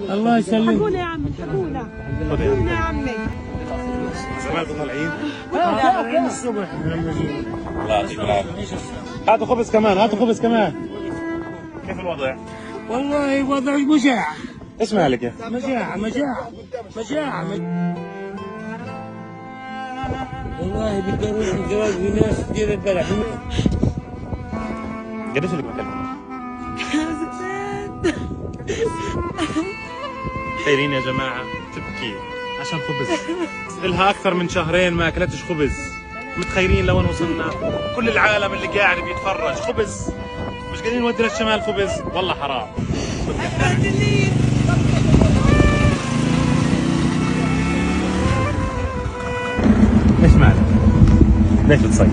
الله يسلمك. حقونا يا عمي، حقونا حقونا يا عمي. زمانكم طالعين؟ طالعين الصبح لما جينا. الله يعطيكم العافيه. هاتوا خبز كمان، هاتوا خبز كمان. كيف الوضع؟ والله وضع مجاعة. ايش مالك يا اخي؟ مجاعة مجاعة مجاعة. والله بيقدروا الزواج في ناس كثير البلح. قديش لك مكلمة؟ خيرين يا جماعة، تبكي عشان خبز. إلها أكثر من شهرين ما أكلتش خبز. متخيلين لوين وصلنا؟ كل العالم اللي قاعد بيتفرج خبز، مش قادرين نودي للشمال خبز، والله حرام. ايش مالك؟ ليش بتصيح؟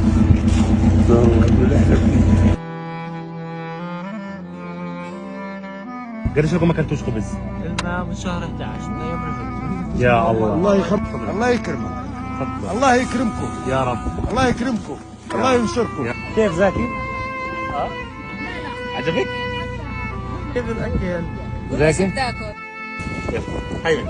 قديش لكم ما اكلتوش خبز؟ لنا من شهر 11 من يوم رفض. يا الله. الله يخليك، الله يكرمك، الله يكرمكم يا رب، الله يكرمكم، الله ينصركم. كيف زاكي؟ عجبك؟ كيف الاكل؟ زاكي؟ حيوي.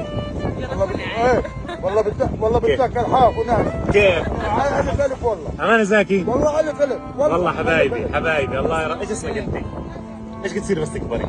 والله بتاكل حاف وناس. كيف؟ على خلف والله. أمانة زاكي؟ والله على خلف والله حبايبي حبايبي. الله ايش اسمك انت؟ ايش قد تصير بس تكبري؟